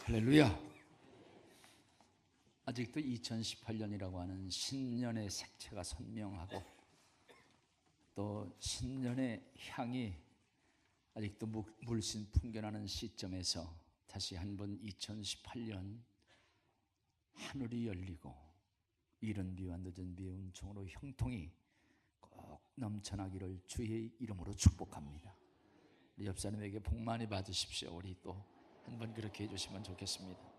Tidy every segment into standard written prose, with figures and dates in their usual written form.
할렐루야. 아직도 2018년이라고 하는 신년의 색채가 선명하고 또 신년의 향이 아직도 물씬 풍겨나는 시점에서 다시 한번 2018년 하늘이 열리고 이른 비와 늦은 비의 은총으로 형통이 꼭 넘쳐나기를 주의 이름으로 축복합니다. 우리 옆 사람에게 복 많이 받으십시오. 우리 또 한번 그렇게 해주시면 좋겠습니다.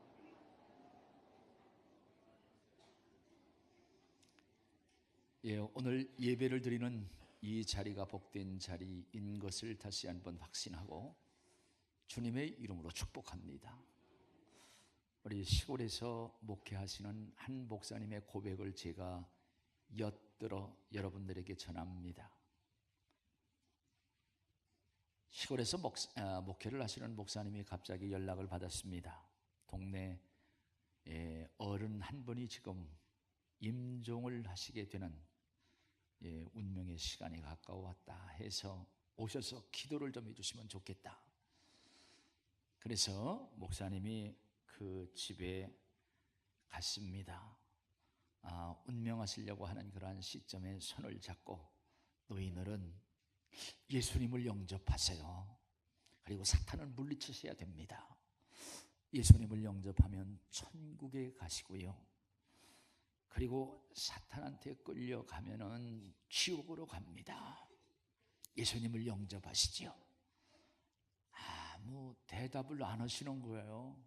오늘 예배를 드리는 이 자리가 복된 자리인 것을 다시 한번 확신하고 주님의 이름으로 축복합니다. 우리 시골에서 목회하시는 한 목사님의 고백을 제가 엿들어 여러분들에게 전합니다. 시골에서 목회를 하시는 목사님이 갑자기 연락을 받았습니다. 동네 어른 한 분이 지금 임종을 하시게 되는 운명의 시간이 가까워왔다 해서 오셔서 기도를 좀 해주시면 좋겠다. 그래서 목사님이 그 집에 갔습니다. 운명하시려고 하는 그러한 시점에 손을 잡고 노인들은 예수님을 영접하세요. 그리고 사탄을 물리치셔야 됩니다. 예수님을 영접하면 천국에 가시고요. 그리고 사탄한테 끌려가면은 지옥으로 갑니다. 예수님을 영접하시죠. 아무 대답을 안 하시는 거예요.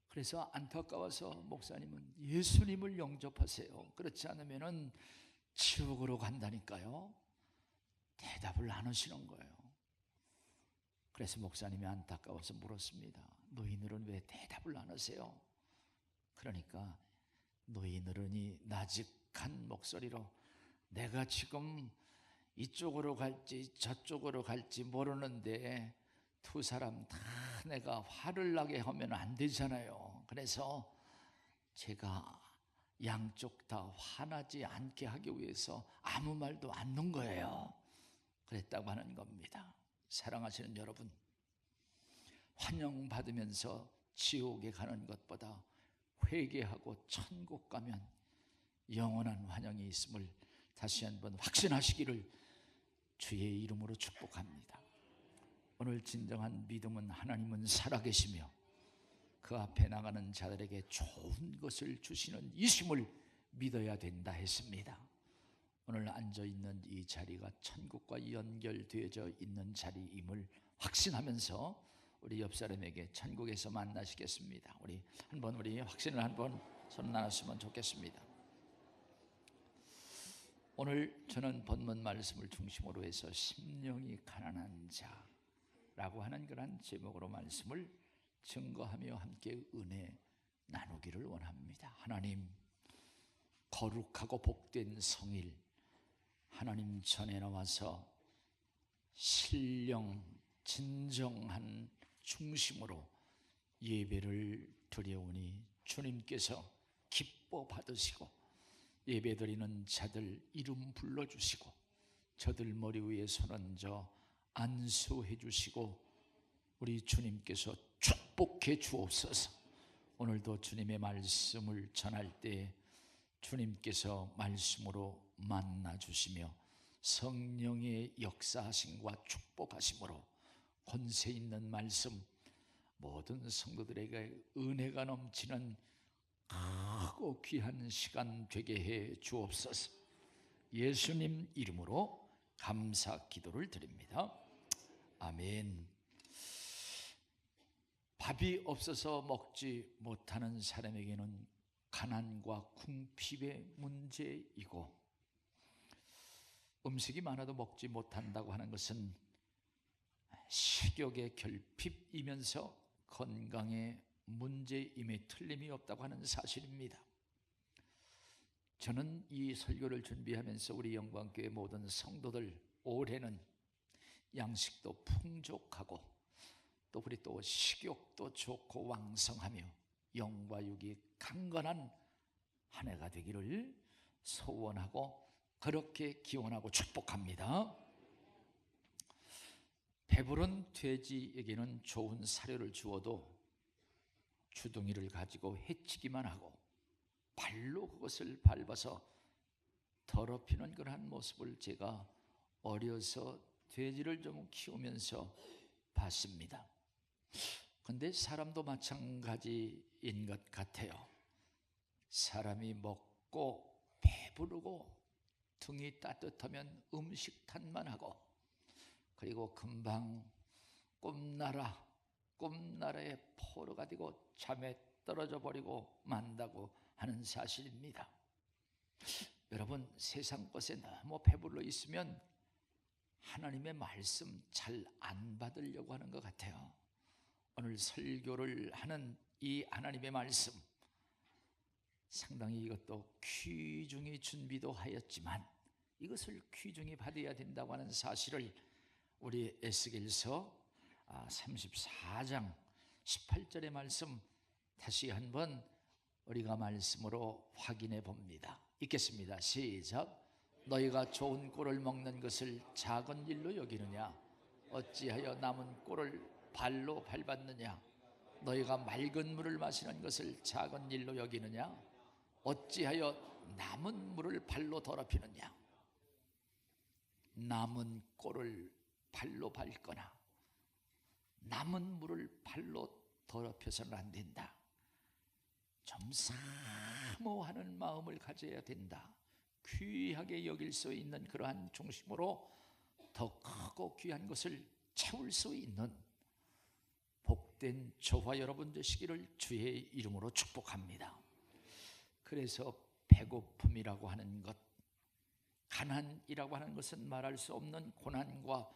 그래서 안타까워서 목사님은 예수님을 영접하세요. 그렇지 않으면은 지옥으로 간다니까요. 대답을 안 하시는 거예요. 그래서 목사님이 안타까워서 물었습니다. 너희들은 왜 대답을 안 하세요? 그러니까 노인어른이 나직한 목소리로 내가 지금 이쪽으로 갈지 저쪽으로 갈지 모르는데 두 사람 다 내가 화를 나게 하면 안 되잖아요. 그래서 제가 양쪽 다 화나지 않게 하기 위해서 아무 말도 안 넣은 거예요. 그랬다고 하는 겁니다. 사랑하시는 여러분, 환영받으면서 지옥에 가는 것보다 회개하고 천국 가면 영원한 환영이 있음을 다시 한번 확신하시기를 주의 이름으로 축복합니다. 오늘 진정한 믿음은 하나님은 살아계시며 그 앞에 나가는 자들에게 좋은 것을 주시는 이심을 믿어야 된다 했습니다. 오늘 앉아있는 이 자리가 천국과 연결되어져 있는 자리임을 확신하면서 우리 옆 사람에게 천국에서 만나시겠습니다. 우리 확신을 한번 손 나눴으면 좋겠습니다. 오늘 저는 본문 말씀을 중심으로 해서 심령이 가난한 자라고 하는 그런 제목으로 말씀을 증거하며 함께 은혜 나누기를 원합니다. 하나님, 거룩하고 복된 성일 하나님 전에 나와서 신령 진정한 중심으로 예배를 드려오니 주님께서 기뻐 받으시고 예배드리는 자들 이름 불러주시고 저들 머리 위에 손 얹어 안수해 주시고 우리 주님께서 축복해 주옵소서. 오늘도 주님의 말씀을 전할 때 주님께서 말씀으로 만나 주시며 성령의 역사하심과 축복하심으로 권세 있는 말씀 모든 성도들에게 은혜가 넘치는 크고 귀한 시간 되게 해 주옵소서. 예수님 이름으로 감사 기도를 드립니다. 아멘. 밥이 없어서 먹지 못하는 사람에게는 가난과 궁핍의 문제이고 음식이 많아도 먹지 못한다고 하는 것은 식욕의 결핍이면서 건강의 문제임에 틀림이 없다고 하는 사실입니다. 저는 이 설교를 준비하면서 우리 영광교회 모든 성도들 올해는 양식도 풍족하고 또 우리 또 식욕도 좋고 왕성하며 영과 육이 강건한 한 해가 되기를 소원하고 그렇게 기원하고 축복합니다. 배부른 돼지에게는 좋은 사료를 주어도 주둥이를 가지고 해치기만 하고 발로 그것을 밟아서 더럽히는 그러한 모습을 제가 어려서 돼지를 좀 키우면서 봤습니다. 근데 사람도 마찬가지인 것 같아요. 사람이 먹고 배부르고 등이 따뜻하면 음식탄만 하고, 그리고 금방 꿈나라의 포로가 되고 잠에 떨어져 버리고 만다고 하는 사실입니다. 여러분, 세상 것에 너무 배불러 있으면 하나님의 말씀 잘 안 받으려고 하는 것 같아요. 오늘 설교를 하는 이 하나님의 말씀, 상당히 이것도 귀중히 준비도 하였지만 이것을 귀중히 받아야 된다고 하는 사실을 우리 에스겔서 34장 18절의 말씀 다시 한번 우리가 말씀으로 확인해 봅니다. 읽겠습니다. 시작. 너희가 좋은 꼴을 먹는 것을 작은 일로 여기느냐? 어찌하여 남은 꼴을 발로 밟았느냐? 너희가 맑은 물을 마시는 것을 작은 일로 여기느냐? 어찌하여 남은 물을 발로 더럽히느냐? 남은 꼴을 발로 밟거나 남은 물을 발로 더럽혀서는 안 된다. 좀 사모하는 마음을 가져야 된다. 귀하게 여길 수 있는 그러한 중심으로 더 크고 귀한 것을 채울 수 있는 복된 저와 여러분 되시기를 주의 이름으로 축복합니다. 그래서 배고픔이라고 하는 것, 가난이라고 하는 것은 말할 수 없는 고난과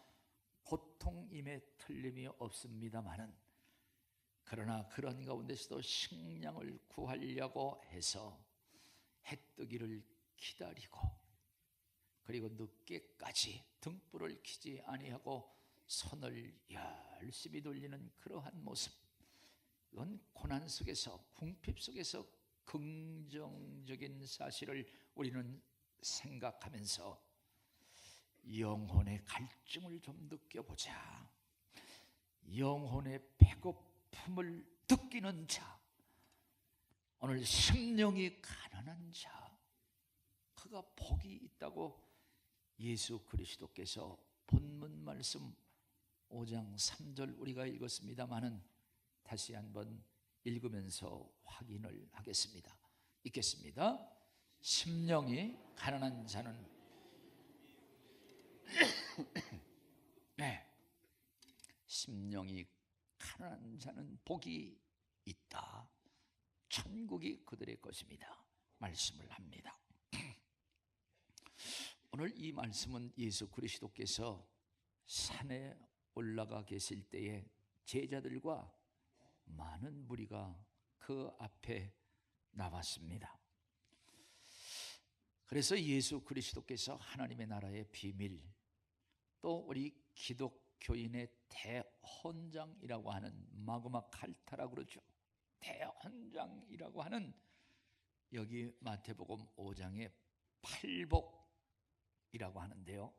고통임에 틀림이 없습니다마는, 그러나 그런 가운데서도 식량을 구하려고 해서 해뜨기를 기다리고, 그리고 늦게까지 등불을 켜지 아니하고 손을 열심히 돌리는 그러한 모습, 이건 고난 속에서, 궁핍 속에서 긍정적인 사실을 우리는 생각하면서 영혼의 갈증을 좀 느껴보자. 영혼의 배고픔을 느끼는 자, 오늘 심령이 가난한 자, 그가 복이 있다고 예수 그리스도께서 본문 말씀 5장 3절 우리가 읽었습니다마는 다시 한번 읽으면서 확인을 하겠습니다. 읽겠습니다. 심령이 가난한 자는 네, 심령이 가난한 자는 복이 있다. 천국이 그들의 것입니다. 말씀을 합니다. 오늘 이 말씀은 예수 그리스도께서 산에 올라가 계실 때에 제자들과 많은 무리가 그 앞에 나왔습니다. 그래서 예수 그리스도께서 하나님의 나라의 비밀, 또 우리 기독교인의 대헌장이라고 하는 마그마 칼타라고 그러죠. 대헌장이라고 하는, 여기 마태복음 5장의 팔복이라고 하는데요,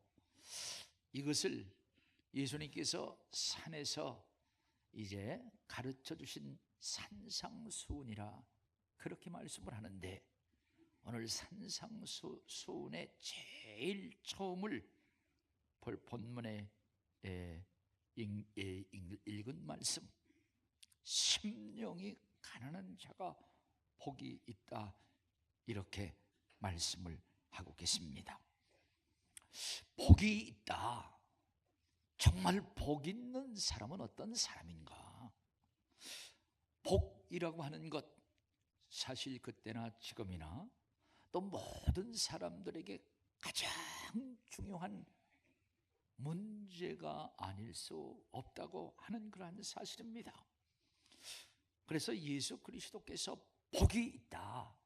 이것을 예수님께서 산에서 이제 가르쳐 주신 산상수훈이라 그렇게 말씀을 하는데, 오늘 산상수훈의 제일 처음을 본문에 읽은 말씀, 심령이 가난한 자가 복이 있다, 이렇게 말씀을 하고 계십니다. 복이 있다. 정말 복 있는 사람은 어떤 사람인가? 복이라고 하는 것, 사실 그때나 지금이나 또 모든 사람들에게 가장 중요한 문제가 아닐 수 없다고 하는 그러한 사실입니다. 그래서 예수 그리스도께서 복이 있다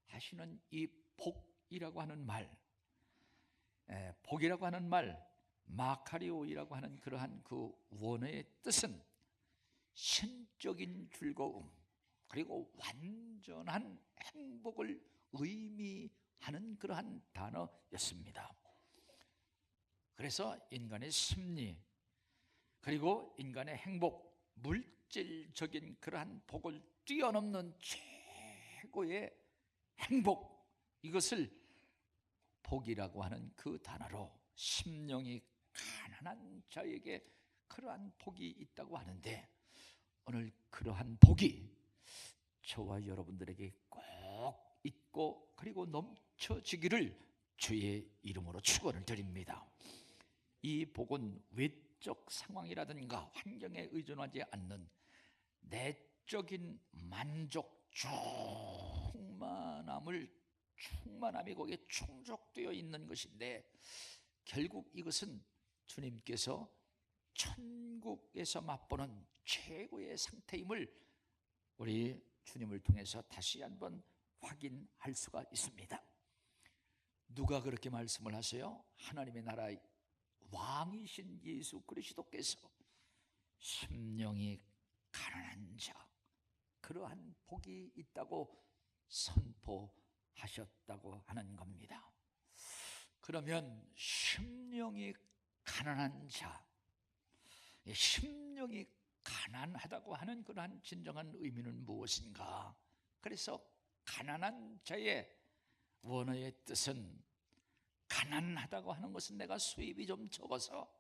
하시는 이 복이라고 하는 말, 복이라고 하는 말, 마카리오이라고 하는 그러한 그 원어의 뜻은 신적인 즐거움, 그리고 완전한 행복을 의미하는 그러한 단어였습니다. 그래서 인간의 심리, 그리고 인간의 행복, 물질적인 그러한 복을 뛰어넘는 최고의 행복, 이것을 복이라고 하는 그 단어로 심령이 가난한 자에게 그러한 복이 있다고 하는데, 오늘 그러한 복이 저와 여러분들에게 꼭 있고 그리고 넘쳐지기를 주의 이름으로 축원을 드립니다. 이 복은 외적 상황이라든가 환경에 의존하지 않는 내적인 만족, 충만함이 거기에 충족되어 있는 것인데, 결국 이것은 주님께서 천국에서 맛보는 최고의 상태임을 우리 주님을 통해서 다시 한번 확인할 수가 있습니다. 누가 그렇게 말씀을 하세요? 하나님의 나라 왕이신 예수 그리스도께서 심령이 가난한 자, 그러한 복이 있다고 선포하셨다고 하는 겁니다. 그러면 심령이 가난한 자, 심령이 가난하다고 하는 그러한 진정한 의미는 무엇인가? 그래서 가난한 자의 원어의 뜻은, 가난하다고 하는 것은 내가 수입이 좀 적어서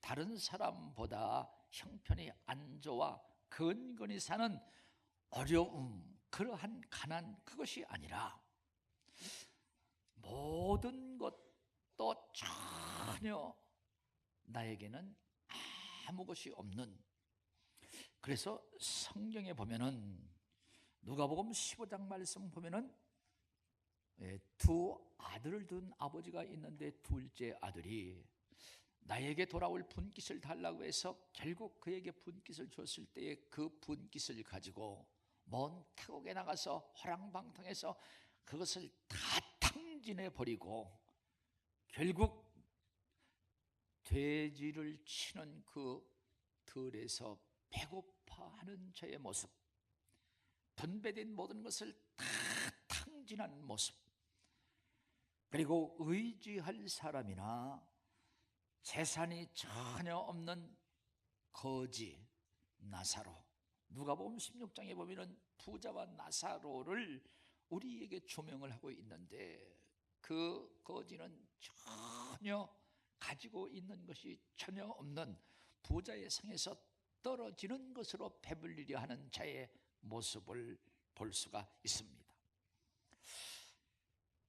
다른 사람보다 형편이 안 좋아 근근히 사는 어려움, 그러한 가난, 그것이 아니라 모든 것도 전혀 나에게는 아무 것이 없는, 그래서 성경에 보면은 누가복음 15장 말씀 보면은 두 아들을 둔 아버지가 있는데 둘째 아들이 나에게 돌아올 분깃을 달라고 해서 결국 그에게 분깃을 줬을 때에 그 분깃을 가지고 먼 타국에 나가서 호랑방탕해서 그것을 다 탕진해 버리고 결국 돼지를 치는 그 들에서 배고파하는 저의 모습, 분배된 모든 것을 다 탕진한 모습, 그리고 의지할 사람이나 재산이 전혀 없는 거지 나사로, 누가복음 16장에 보면은 부자와 나사로를 우리에게 조명을 하고 있는데, 그 거지는 전혀 가지고 있는 것이 전혀 없는 부자의 상에서 떨어지는 것으로 배불리려 하는 자의 모습을 볼 수가 있습니다.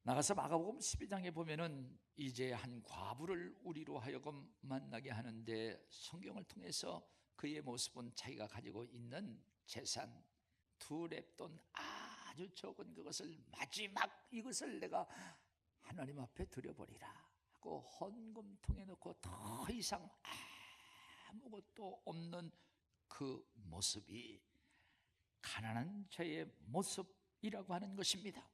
나가서 마가복음 12장에 보면은 이제 한 과부를 우리로 하여금 만나게 하는데, 성경을 통해서 그의 모습은 자기가 가지고 있는 재산 두 렙돈 아주 적은 그것을 마지막 이것을 내가 하나님 앞에 드려버리라 하고 헌금통에 넣고 더 이상 아무것도 없는 그 모습이 가난한 자의 모습이라고 하는 것입니다.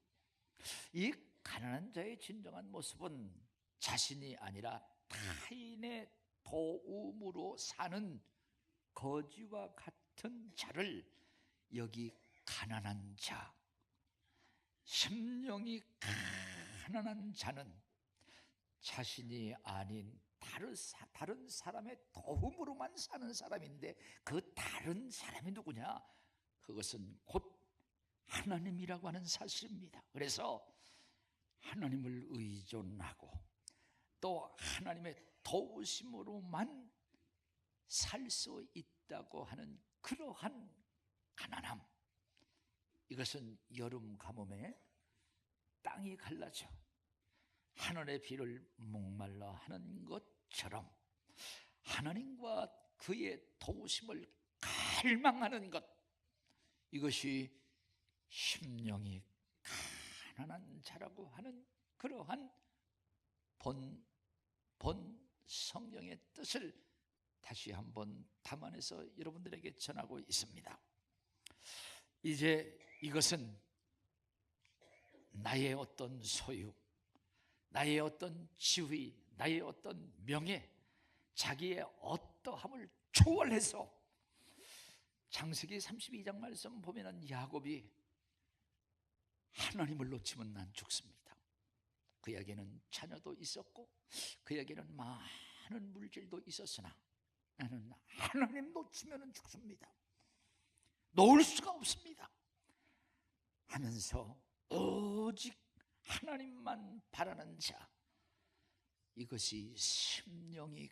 이 가난한 자의 진정한 모습은 자신이 아니라 타인의 도움으로 사는 거지와 같은 자를, 여기 가난한 자, 심령이 가난한 자는 자신이 아닌 다른 사람의 도움으로만 사는 사람인데, 그 다른 사람이 누구냐? 그것은 곧 하나님이라고 하는 사실입니다. 그래서 하나님을 의존하고 또 하나님의 도우심으로만 살 수 있다고 하는 그러한 가난함, 이것은 여름 가뭄에 땅이 갈라져 하늘의 비를 목말라 하는 것처럼 하나님과 그의 도우심을 갈망하는 것, 이것이 심령이 가난한 자라고 하는 그러한 본 성경의 뜻을 다시 한번 담아내서 여러분들에게 전하고 있습니다. 이제 이것은 나의 어떤 소유, 나의 어떤 지위, 나의 어떤 명예, 자기의 어떠함을 초월해서, 창세기 32장 말씀 보면은 야곱이 하나님을 놓치면 난 죽습니다. 그에게는 자녀도 있었고 그에게는 많은 물질도 있었으나 나는 하나님 놓치면 죽습니다. 놓을 수가 없습니다 하면서 오직 하나님만 바라는 자, 이것이 심령이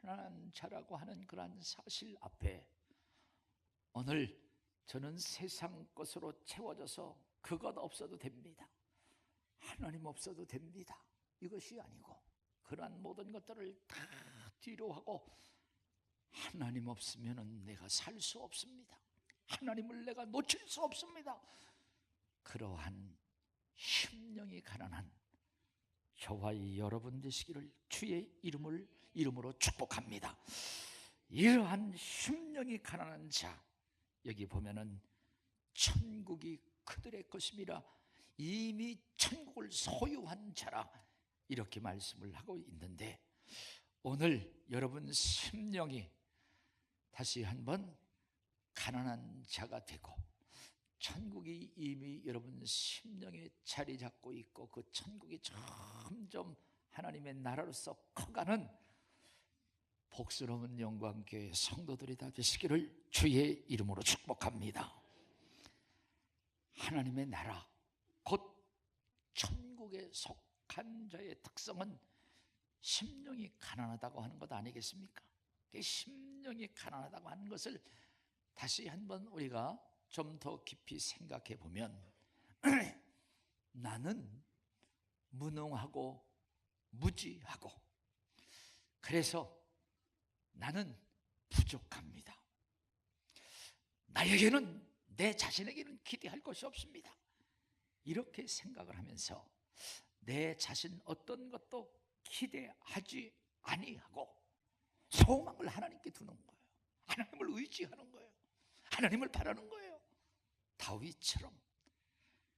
가난한 자라고 하는 그러한 사실 앞에 오늘 저는 세상 것으로 채워져서 그것 없어도 됩니다, 하나님 없어도 됩니다, 이것이 아니고 그러한 모든 것들을 다 뒤로 하고 하나님 없으면 내가 살 수 없습니다, 하나님을 내가 놓칠 수 없습니다, 그러한 심령이 가난한 저와 여러분 되시기를 주의 이름으로 축복합니다. 이러한 심령이 가난한 자, 여기 보면은 천국이 그들의 것임이라, 이미 천국을 소유한 자라, 이렇게 말씀을 하고 있는데, 오늘 여러분 심령이 다시 한번 가난한 자가 되고 천국이 이미 여러분 심령에 자리 잡고 있고 그 천국이 점점 하나님의 나라로서 커가는 복스러운 영광교회 성도들이 다 되시기를 주의 이름으로 축복합니다. 하나님의 나라, 곧 천국에 속한 자의 특성은 심령이 가난하다고 하는 것 아니겠습니까? 심령이 가난하다고 하는 것을 다시 한번 우리가 좀 더 깊이 생각해 보면 나는 무능하고 무지하고 그래서 나는 부족합니다. 나에게는, 내 자신에게는 기대할 것이 없습니다. 이렇게 생각을 하면서 내 자신 어떤 것도 기대하지 아니하고 소망을 하나님께 두는 거예요. 하나님을 의지하는 거예요. 하나님을 바라는 거예요. 다윗처럼.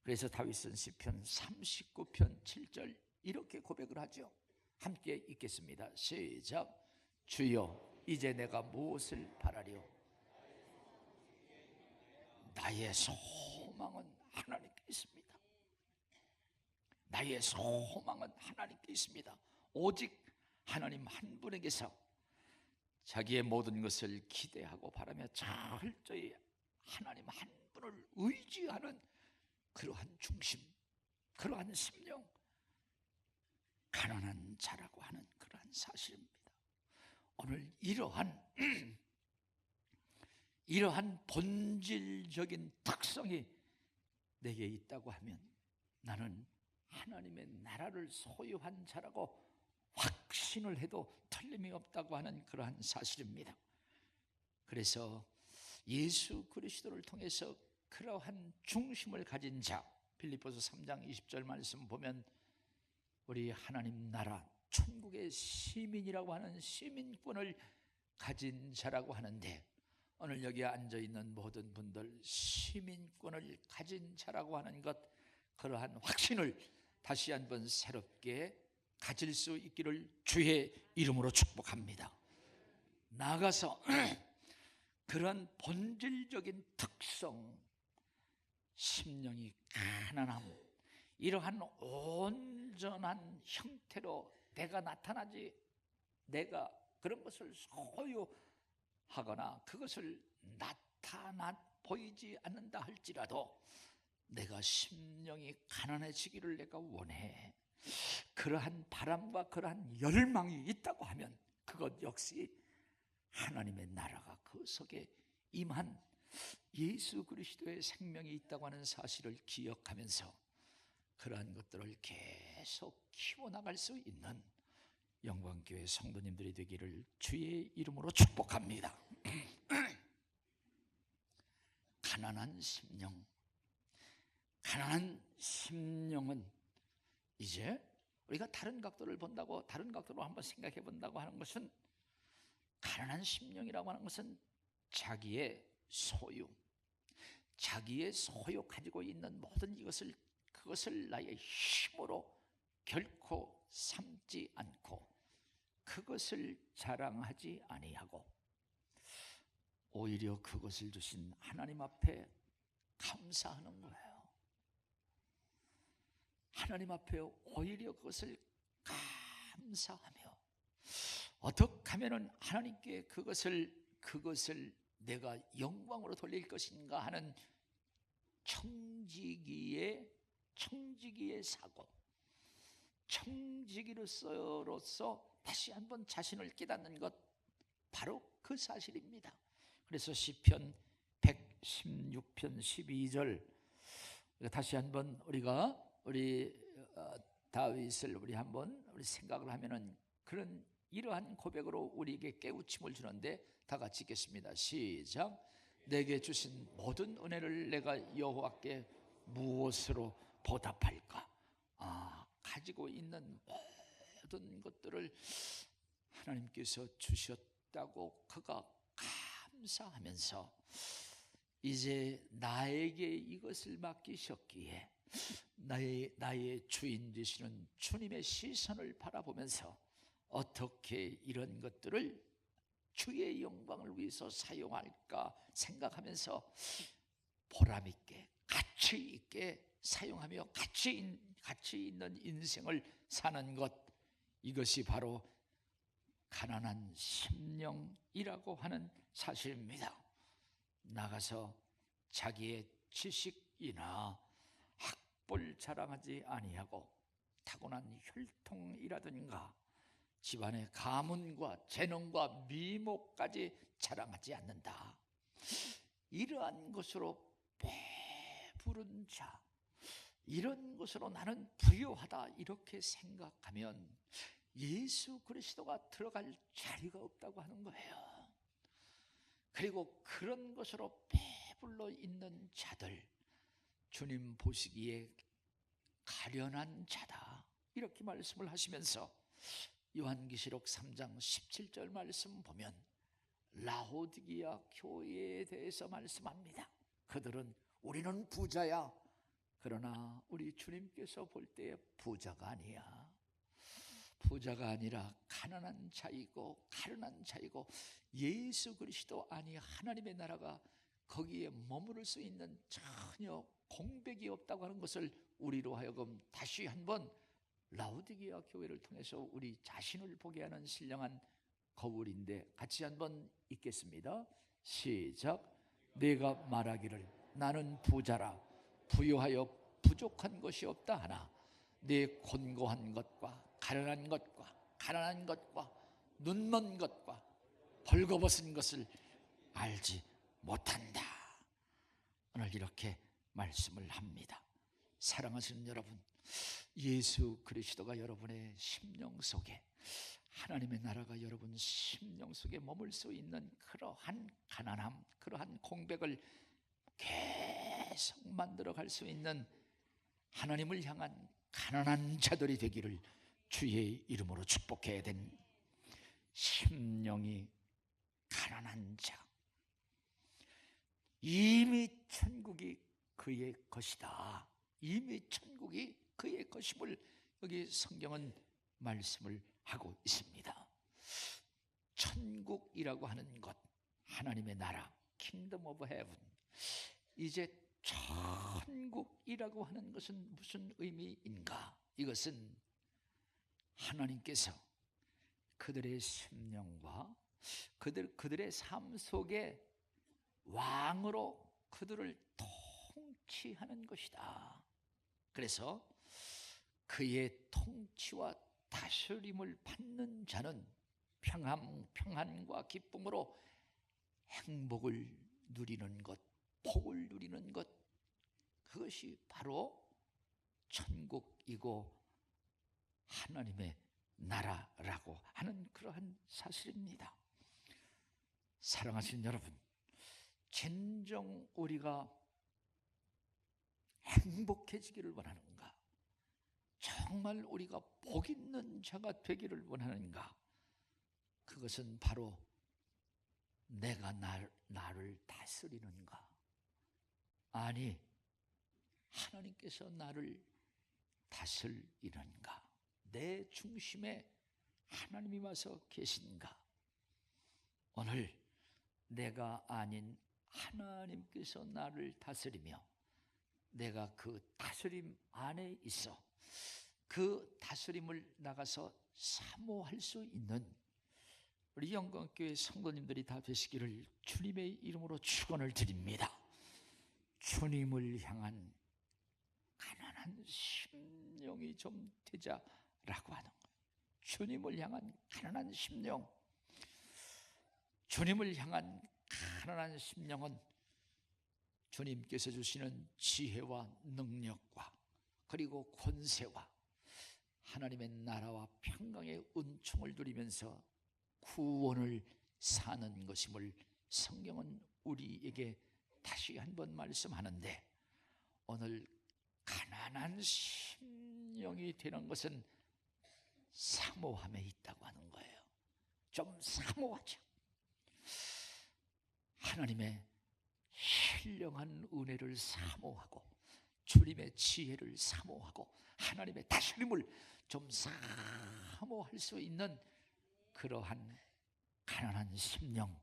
그래서 다윗은 시편 39편 7절 이렇게 고백을 하죠. 함께 읽겠습니다. 시작. 주여, 이제 내가 무엇을 바라리요? 나의 소망은 하나님께 있습니다. 나의 소망은 하나님께 있습니다. 오직 하나님 한 분에게서 자기의 모든 것을 기대하고 바라며 철저히 하나님 한 분을 의지하는 그러한 중심, 그러한 심령, 가난한 자라고 하는 그러한 사실입니다. 오늘 이러한 본질적인 특성이 내게 있다고 하면 나는 하나님의 나라를 소유한 자라고 확신을 해도 틀림이 없다고 하는 그러한 사실입니다. 그래서 예수 그리스도를 통해서 그러한 중심을 가진 자, 빌립보서 3장 20절 말씀 보면 우리 하나님 나라 천국의 시민이라고 하는 시민권을 가진 자라고 하는데, 오늘 여기 앉아있는 모든 분들 시민권을 가진 자라고 하는 것, 그러한 확신을 다시 한번 새롭게 가질 수 있기를 주의 이름으로 축복합니다. 나아가서 그런 본질적인 특성, 심령이 가난함, 이러한 온전한 형태로 내가 나타나지, 내가 그런 것을 소유하거나 그것을 나타나 보이지 않는다 할지라도 내가 심령이 가난해지기를 내가 원해. 그러한 바람과 그러한 열망이 있다고 하면 그것 역시 하나님의 나라가 그 속에 임한 예수 그리스도의 생명이 있다고 하는 사실을 기억하면서 그러한 것들을 계속 키워나갈 수 있는 영광교회 성도님들이 되기를 주의 이름으로 축복합니다. 가난한 심령, 가난한 심령은 이제 우리가 다른 각도를 본다고, 다른 각도로 한번 생각해 본다고 하는 것은, 가난한 심령이라고 하는 것은 자기의 소유, 자기의 소유 가지고 있는 모든 그것을 나의 힘으로 결코 삼지 않고 그것을 자랑하지 아니하고 오히려 그것을 주신 하나님 앞에 감사하는 거예요. 하나님 앞에 오히려 그것을 감사하며 어떻게 하면 하나님께 그것을 내가 영광으로 돌릴 것인가 하는 청지기의 사고, 청지기로서 다시 한번 자신을 깨닫는 것, 바로 그 사실입니다. 그래서 시편 116편 12절 다시 한번 우리 다윗을 한번 생각을 하면은 그런 이러한 고백으로 우리에게 깨우침을 주는데, 다 같이 읽겠습니다. 시작. 내게 주신 모든 은혜를 내가 여호와께 무엇으로 보답할까? 가지고 있는 모든 것들을 하나님께서 주셨다고 그가 감사하면서 이제 나에게 이것을 맡기셨기에 나의 주인 되시는 주님의 시선을 바라보면서 어떻게 이런 것들을 주의 영광을 위해서 사용할까 생각하면서 보람있게 가치있게 사용하며 가치 있는 인생을 사는 것, 이것이 바로 가난한 심령이라고 하는 사실입니다. 나가서 자기의 지식이나 학벌 자랑하지 아니하고 타고난 혈통이라든가 집안의 가문과 재능과 미모까지 자랑하지 않는다. 이러한 것으로 배부른 자, 이런 것으로 나는 부유하다 이렇게 생각하면 예수 그리스도가 들어갈 자리가 없다고 하는 거예요. 그리고 그런 것으로 배불러 있는 자들, 주님 보시기에 가련한 자다 이렇게 말씀을 하시면서 요한계시록 3장 17절 말씀 보면 라오디게아 교회에 대해서 말씀합니다. 그들은 우리는 부자야, 그러나 우리 주님께서 볼 때 부자가 아니라 가난한 자이고 가련한 자이고, 예수 그리스도 아니 하나님의 나라가 거기에 머무를 수 있는 전혀 공백이 없다고 하는 것을 우리로 하여금 다시 한번 라오디게아 교회를 통해서 우리 자신을 보게 하는 신령한 거울인데, 같이 한번 읽겠습니다. 시작. 내가 말하기를 나는 부자라 부유하여 부족한 것이 없다 하나 내 곤고한 것과 가난한 것과 눈먼 것과 벌거벗은 것을 알지 못한다. 오늘 이렇게 말씀을 합니다. 사랑하시는 여러분, 예수 그리스도가 여러분의 심령 속에, 하나님의 나라가 여러분 심령 속에 머물 수 있는 그러한 가난함, 그러한 공백을 계속 만들어 갈 수 있는 하나님을 향한 가난한 자들이 되기를 주의 이름으로 축복해야 된, 심령이 가난한 자, 이미 천국이 그의 것이다. 이미 천국이 그의 것임을 여기 성경은 말씀을 하고 있습니다. 천국이라고 하는 것, 하나님의 나라, 킹덤 오브 헤븐, 이제 천국이라고 하는 것은 무슨 의미인가? 이것은 하나님께서 그들의 심령과 그들의 삶 속에 왕으로 그들을 통치하는 것이다. 그래서 그의 통치와 다스림을 받는 자는 평안과 기쁨으로 행복을 누리는 것, 복을 누리는 것, 그것이 바로 천국이고 하나님의 나라라고 하는 그러한 사실입니다. 사랑하시는 여러분, 진정 우리가 행복해지기를 원하는가? 정말 우리가 복 있는 자가 되기를 원하는가? 그것은 바로 내가 나를 다스리는가? 아니, 하나님께서 나를 다스리는가? 내 중심에 하나님이 와서 계신가? 오늘 내가 아닌 하나님께서 나를 다스리며 내가 그 다스림 안에 있어 그 다스림을 나가서 사모할 수 있는 우리 영광교회 성도님들이 다 되시기를 주님의 이름으로 축원을 드립니다. 주님을 향한 가난한 심령이 좀 되자라고 하는 거예요. 주님을 향한 가난한 심령. 주님을 향한 가난한 심령은 주님께서 주시는 지혜와 능력과 그리고 권세와 하나님의 나라와 평강의 은총을 누리면서 구원을 사는 것임을 성경은 우리에게 다시 한번 말씀하는데, 오늘 가난한 심령이 되는 것은 사모함에 있다고 하는 거예요. 좀 사모하죠. 하나님의 신령한 은혜를 사모하고 주님의 지혜를 사모하고 하나님의 다스림을 좀 사모할 수 있는 그러한 가난한 심령,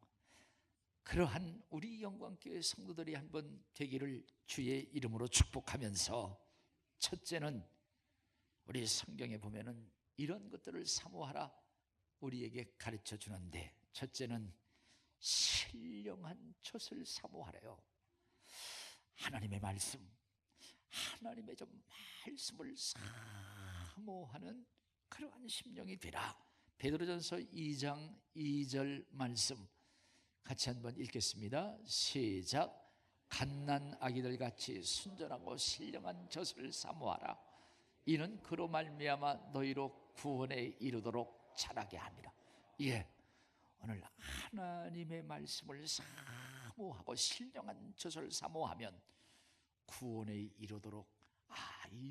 그러한 우리 영광교회 성도들이 한번 되기를 주의 이름으로 축복하면서, 첫째는 우리 성경에 보면은 이런 것들을 사모하라 우리에게 가르쳐 주는데, 첫째는 신령한 젖을 사모하래요. 하나님의 말씀, 하나님의 좀 말씀을 사모하는 그러한 심령이 되라. 베드로전서 2장 2절 말씀 같이 한번 읽겠습니다. 시작. 갓난 아기들 같이 순전하고 신령한 젖을 사모하라. 이는 그로 말미암아 너희로 구원에 이르도록 자라게 합니다. 예, 오늘 하나님의 말씀을 사모하고 신령한 젖을 사모하면 구원에 이르도록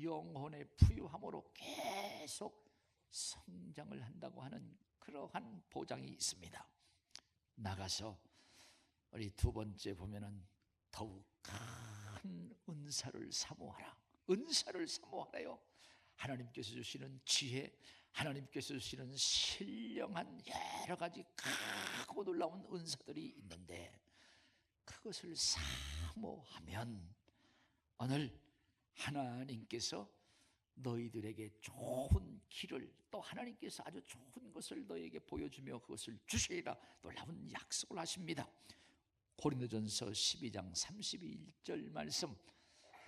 영혼의 부유함으로 계속 성장을 한다고 하는 그러한 보장이 있습니다. 나가서 우리 두 번째 보면은 더욱 큰 은사를 사모하라. 은사를 사모하래요. 하나님께서 주시는 지혜, 하나님께서 주시는 신령한 여러 가지 크고 놀라운 은사들이 있는데, 그것을 사모하면 오늘 하나님께서 너희들에게 좋은 길을, 또 하나님께서 아주 좋은 것을 너희에게 보여주며 그것을 주시리라 놀라운 약속을 하십니다. 고린도전서 12장 31절 말씀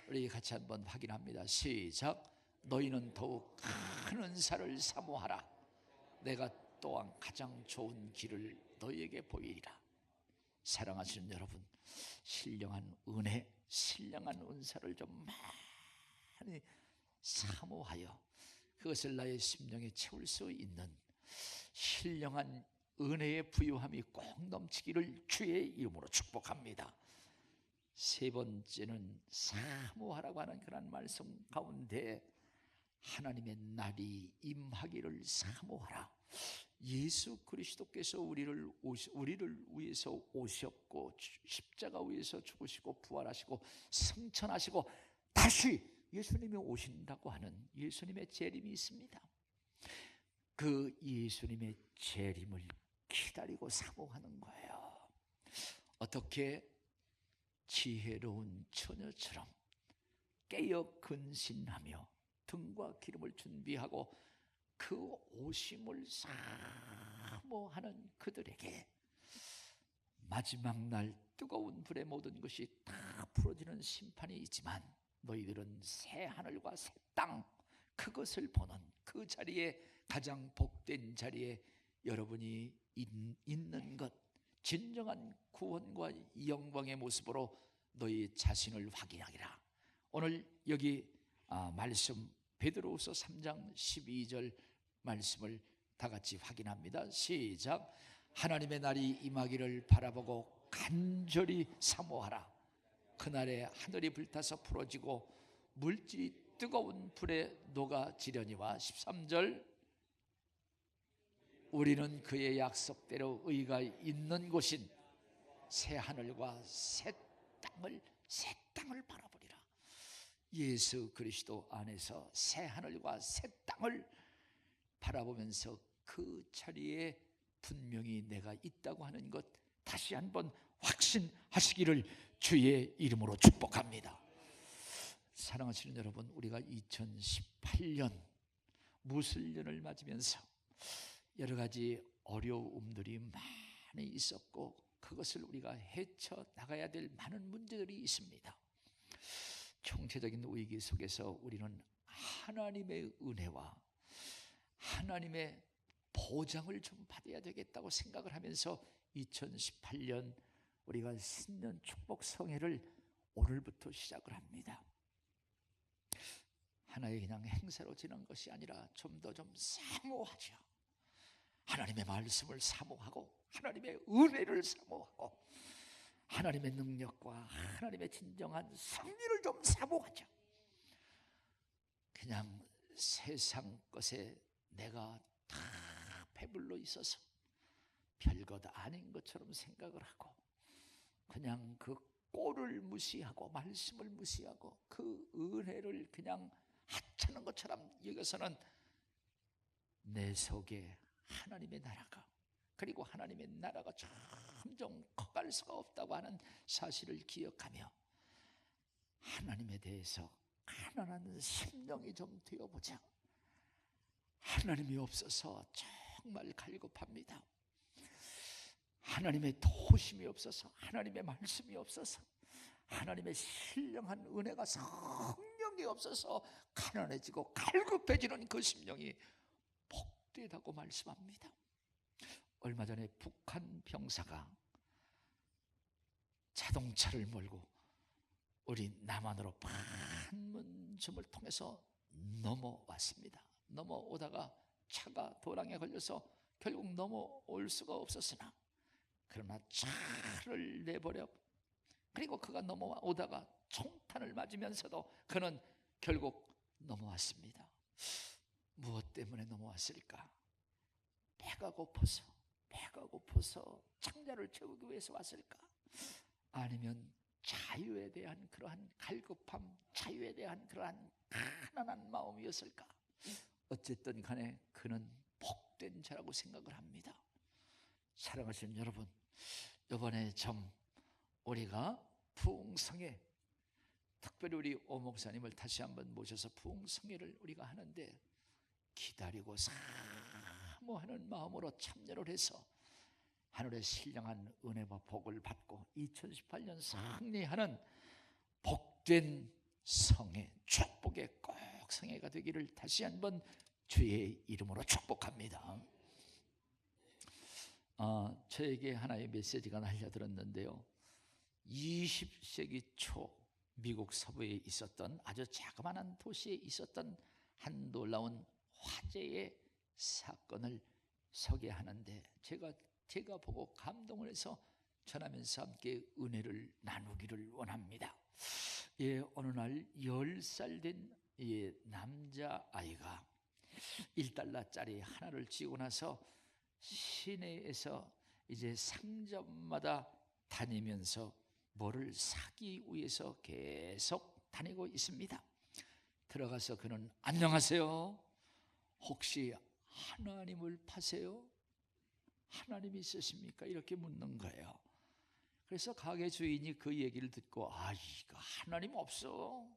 우리 같이 한번 확인합니다. 시작. 너희는 더욱 큰 은사를 사모하라. 내가 또한 가장 좋은 길을 너희에게 보이리라. 사랑하시는 여러분, 신령한 은혜, 신령한 은사를 좀 많이 사모하여 그것을 나의 심령에 채울 수 있는 신령한 은혜의 부유함이 꼭 넘치기를 주의 이름으로 축복합니다. 세 번째는 사모하라고 하는 그런 말씀 가운데 하나님의 날이 임하기를 사모하라. 예수 그리스도께서 우리를 위해서 오셨고 십자가 위에서 죽으시고 부활하시고 승천하시고 다시 예수님이 오신다고 하는 예수님의 재림이 있습니다. 그 예수님의 재림을 기다리고 사모하는 거예요. 어떻게? 지혜로운 처녀처럼 깨어 근신하며 등과 기름을 준비하고 그 오심을 사모하는 그들에게 마지막 날 뜨거운 불의 모든 것이 다 풀어지는 심판이 있지만, 너희들은 새 하늘과 새 땅, 그것을 보는 그 자리에, 가장 복된 자리에 여러분이 있는 것, 진정한 구원과 영광의 모습으로 너희 자신을 확인하기라. 오늘 여기 말씀 베드로후서 3장 12절 말씀을 다 같이 확인합니다. 시작. 하나님의 날이 임하기를 바라보고 간절히 사모하라. 그날에 하늘이 불타서 풀어지고 물질이 뜨거운 불에 녹아지려니와. 13절. 우리는 그의 약속대로 의가 있는 곳인 새 하늘과 새 땅을 바라보리라. 예수 그리스도 안에서 새 하늘과 새 땅을 바라보면서 그 자리에 분명히 내가 있다고 하는 것 다시 한번 확신하시기를 주의 이름으로 축복합니다. 사랑하시는 여러분, 우리가 2018년 무술년을 맞으면서 여러 가지 어려움들이 많이 있었고 그것을 우리가 헤쳐 나가야 될 많은 문제들이 있습니다. 총체적인 위기 속에서 우리는 하나님의 은혜와 하나님의 보장을 좀 받아야 되겠다고 생각을 하면서 2018년 우리가 신년 축복 성회를 오늘부터 시작을 합니다. 하나의 그냥 행사로 지는 것이 아니라 좀 더 사모하죠. 하나님의 말씀을 사모하고 하나님의 은혜를 사모하고 하나님의 능력과 하나님의 진정한 승리를 좀 사모하죠. 그냥 세상 것에 내가 다 배불러 있어서 별것 아닌 것처럼 생각을 하고 그냥 그 꼴을 무시하고 말씀을 무시하고 그 은혜를 그냥 하찮은 것처럼 여기서는 내 속에 하나님의 나라가 그리고 하나님의 나라가 점점 커갈 수가 없다고 하는 사실을 기억하며 하나님에 대해서 가난한 심령이 좀 되어보자. 하나님이 없어서 정말 갈급합니다. 하나님의 도심이 없어서 하나님의 말씀이 없어서 하나님의 신령한 은혜가 성령이 없어서 가난해지고 갈급해지는 그 심령이 복되다고 말씀합니다. 얼마 전에 북한 병사가 자동차를 몰고 우리 남한으로 판문점을 통해서 넘어왔습니다. 넘어오다가 차가 도랑에 걸려서 결국 넘어올 수가 없었으나 그러나 차를 내버려 그리고 그가 넘어오다가 총탄을 맞으면서도 그는 결국 넘어왔습니다. 무엇 때문에 넘어왔을까? 배가 고파서 창자를 채우기 위해서 왔을까? 아니면 자유에 대한 그러한 갈급함, 자유에 대한 그러한 가난한 마음이었을까? 어쨌든 간에 그는 복된 자라고 생각을 합니다. 사랑하시는 여러분, 이번에 좀 우리가 부흥성회, 특별히 우리 오 목사님을 다시 한번 모셔서 부흥성회를 우리가 하는데 기다리고 사모하는 마음으로 참여를 해서 하늘의 신령한 은혜와 복을 받고 2018년 승리하는 복된 성회, 축복의 꼭 성회가 되기를 다시 한번 주의 이름으로 축복합니다. 저에게 하나의 메시지가 날려들었는데요. 20세기 초 미국 서부에 있었던 아주 자그마한 도시에 있었던 한 놀라운 화재의 사건을 소개하는데 제가 보고 감동을 해서 전하면서 함께 은혜를 나누기를 원합니다. 어느 날 10살 된 남자아이가 $1짜리 하나를 쥐고 나서 시내에서 이제 상점마다 다니면서 뭐를 사기 위해서 계속 다니고 있습니다. 들어가서 그는 안녕하세요. 혹시 하나님을 파세요? 하나님이 있으십니까? 이렇게 묻는 거예요. 그래서 가게 주인이 그 얘기를 듣고 이거 하나님 없어.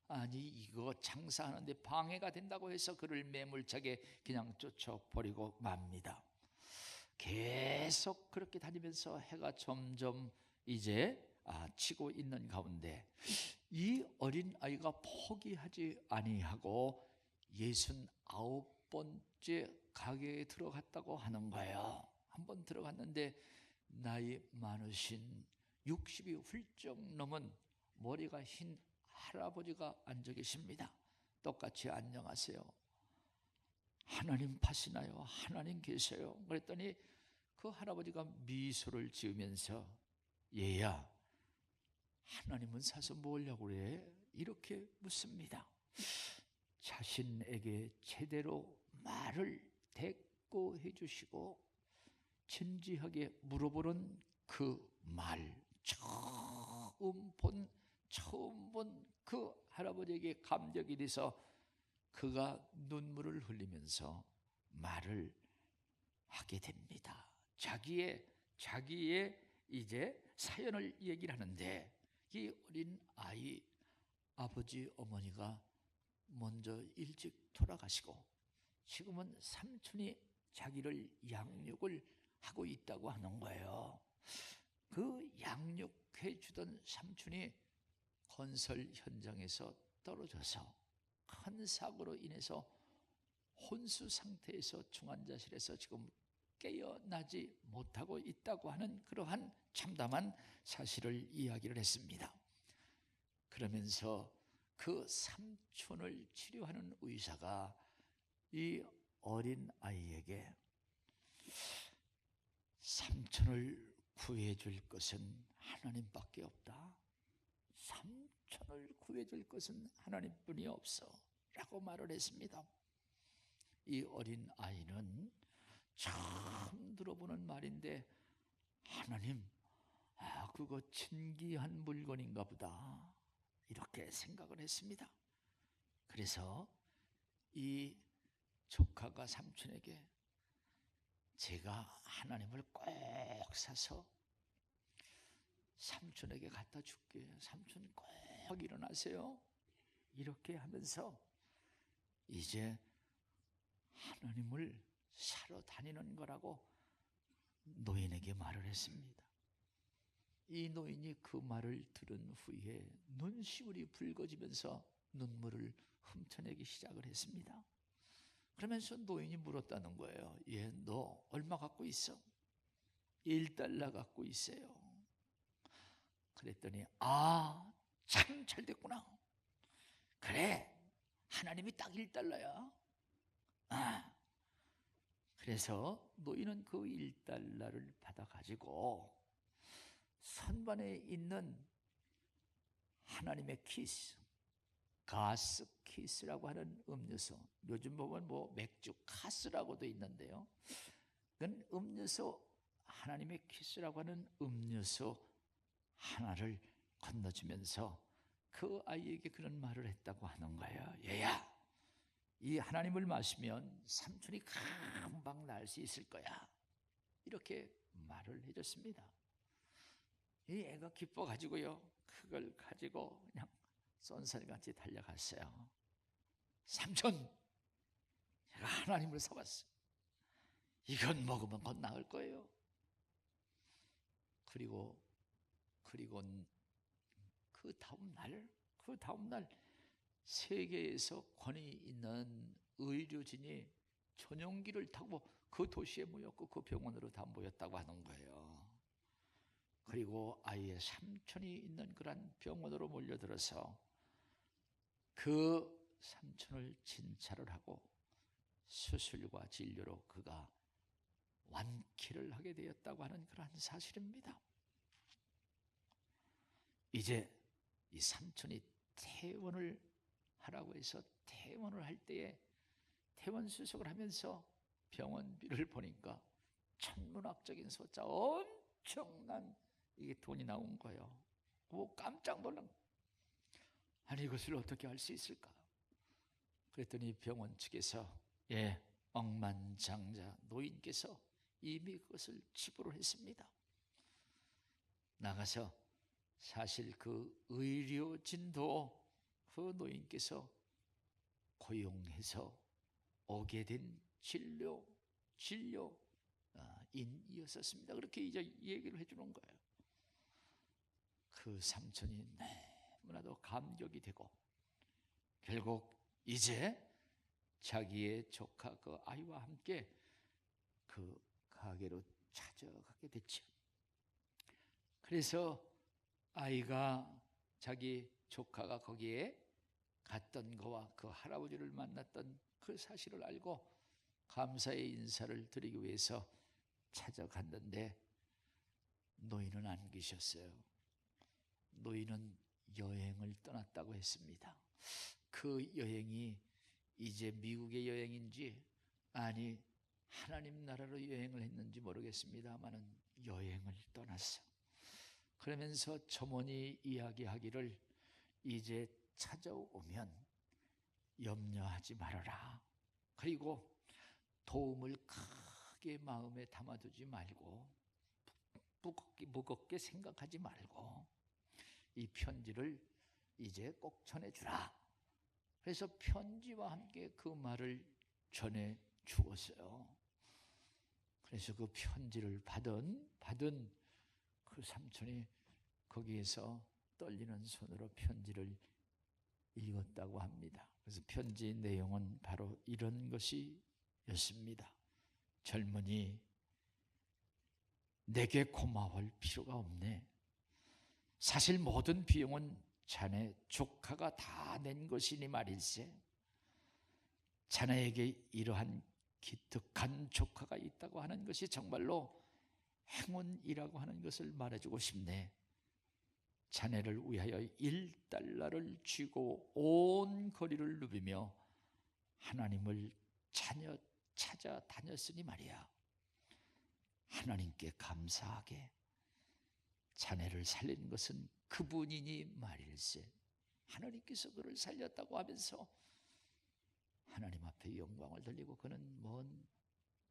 아니 이거 장사하는데 방해가 된다고 해서 그를 매몰차게 그냥 쫓아버리고 맙니다. 계속 그렇게 다니면서 해가 점점 이제 치고 있는 가운데 이 어린 아이가 포기하지 아니하고 69번째 가게에 들어갔다고 하는 거예요. 한번 들어갔는데 나이 많으신 60이 훌쩍 넘은 머리가 흰 할아버지가 앉아 계십니다. 똑같이 안녕하세요. 하나님 파시나요? 하나님 계세요? 그랬더니 그 할아버지가 미소를 지으면서 얘야 하나님은 사서 뭐 하려고 그래? 이렇게 묻습니다. 자신에게 제대로 말을 대꾸해 주시고 진지하게 물어보는 그 말, 처음 본 그 할아버지에게 감격이 돼서 그가 눈물을 흘리면서 말을 하게 됩니다. 자기의 이제 사연을 얘기를 하는데 이 어린 아이 아버지 어머니가 먼저 일찍 돌아가시고 지금은 삼촌이 자기를 양육을 하고 있다고 하는 거예요. 그 양육해 주던 삼촌이 건설 현장에서 떨어져서 큰 사고로 인해서 혼수 상태에서 중환자실에서 지금 깨어나지 못하고 있다고 하는 그러한 참담한 사실을 이야기를 했습니다. 그러면서 그 삼촌을 치료하는 의사가 이 어린 아이에게 삼촌을 구해줄 것은 하나님밖에 없다. 삼촌을 구해줄 것은 하나님뿐이 없어 라고 말을 했습니다. 이 어린 아이는 처음 들어보는 말인데 하나님, 그거 신기한 물건인가 보다 이렇게 생각을 했습니다. 그래서 이 조카가 삼촌에게 제가 하나님을 꼭 사서 삼촌에게 갖다 줄게. 삼촌 꼭 일어나세요. 이렇게 하면서 이제 하나님을 사러 다니는 거라고 노인에게 말을 했습니다. 이 노인이 그 말을 들은 후에 눈시울이 붉어지면서 눈물을 훔쳐내기 시작을 했습니다. 그러면서 노인이 물었다는 거예요. 얘 너 얼마 갖고 있어? 1달러 갖고 있어요. 그랬더니 참 잘 됐구나. 그래, 하나님이 딱 1달러야. 그래서 노인은 그 1달러를 받아가지고 선반에 있는 하나님의 키스, 가스 키스라고 하는 음료수, 요즘 보면 뭐 맥주 카스라고도 있는데요. 그건 음료수, 하나님의 키스라고 하는 음료수 하나를 건너주면서 그 아이에게 그런 말을 했다고 하는 거예요. 얘야, 이 하나님을 마시면 삼촌이 금방 날 수 있을 거야. 이렇게 말을 해줬습니다. 이 애가 기뻐가지고요, 그걸 가지고 그냥 쏜살같이 달려갔어요. 삼촌, 제가 하나님을 사봤어. 이건 먹으면 곧 나을 거예요. 그리고 그 다음날 세계에서 권위 있는 의료진이 전용기를 타고 그 도시에 모였고 그 병원으로 다 모였다고 하는 거예요. 그리고 아이의 삼촌이 있는 그런 병원으로 몰려들어서 그 삼촌을 진찰을 하고 수술과 진료로 그가 완쾌를 하게 되었다고 하는 그런 사실입니다. 이제 이 삼촌이 퇴원을 하라고 해서 퇴원을 할 때에 퇴원 수속을 하면서 병원비를 보니까 천문학적인 숫자, 엄청난 이게 돈이 나온 거예요. 깜짝 놀란. 아니 이것을 어떻게 할 수 있을까? 그랬더니 병원 측에서 억만장자 노인께서 이미 그것을 지불을 했습니다. 나가서 사실 그 의료진도 그 노인께서 고용해서 오게 된 진료인이었었습니다. 그렇게 이제 얘기를 해주는 거예요. 그 삼촌이 너무나도 감격이 되고 결국 이제 자기의 조카 그 아이와 함께 그 가게로 찾아가게 됐죠. 그래서 아이가 자기 조카가 거기에 갔던 거와 그 할아버지를 만났던 그 사실을 알고 감사의 인사를 드리기 위해서 찾아갔는데 노인은 안 계셨어요. 노인은 여행을 떠났다고 했습니다. 그 여행이 이제 미국의 여행인지 아니 하나님 나라로 여행을 했는지 모르겠습니다만은 여행을 떠났어. 그러면서 점원이 이야기하기를 이제 찾아오면 염려하지 말아라. 그리고 도움을 크게 마음에 담아두지 말고 무겁게 생각하지 말고 이 편지를 이제 꼭 전해주라. 그래서 편지와 함께 그 말을 전해 주었어요. 그래서 그 편지를 받은 그 삼촌이 거기에서 떨리는 손으로 편지를 읽었다고 합니다. 그래서 편지 내용은 바로 이런 것이었습니다. 젊은이, 내게 고마워할 필요가 없네. 사실 모든 비용은 자네 조카가 다 낸 것이니 말일세. 자네에게 이러한 기특한 조카가 있다고 하는 것이 정말로 행운이라고 하는 것을 말해주고 싶네. 자네를 위하여 1달러를 쥐고 온 거리를 누비며 하나님을 찾아다녔으니 말이야. 하나님께 감사하게 자네를 살린 것은 그분이니 말일세. 하나님께서 그를 살렸다고 하면서 하나님 앞에 영광을 돌리고 그는 먼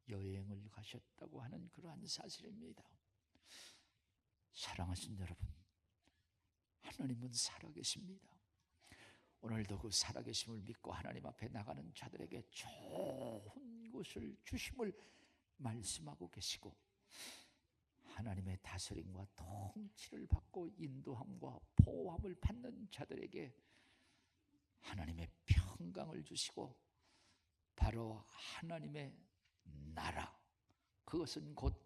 여행을 가셨다고 하는 그러한 사실입니다. 사랑하신 여러분, 하나님은 살아계십니다. 오늘도 그 살아계심을 믿고 하나님 앞에 나가는 자들에게 좋은 것을 주심을 말씀하고 계시고, 하나님의 다스림과 통치를 받고 인도함과 보호함을 받는 자들에게 하나님의 평강을 주시고, 바로 하나님의 나라, 그것은 곧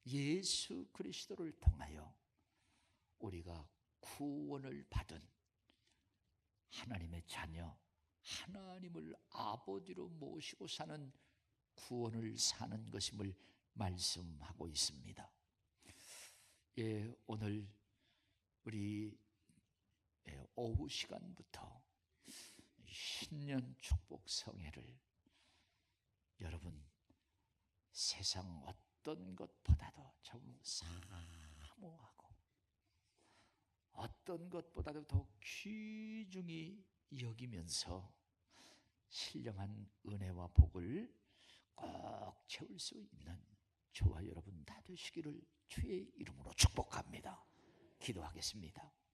예수 그리스도를 통하여 우리가 구원을 받은 하나님의 자녀, 하나님을 아버지로 모시고 사는 구원을 사는 것임을 말씀하고 있습니다. 예, 오늘 우리 오후 시간부터 신년 축복 성회를 여러분 세상 어떤 것보다도 좀 사모하고 어떤 것보다도 더 귀중히 여기면서 신령한 은혜와 복을 꼭 채울 수 있는 저와 여러분 다 되시기를 주의 이름으로 축복합니다. 기도하겠습니다.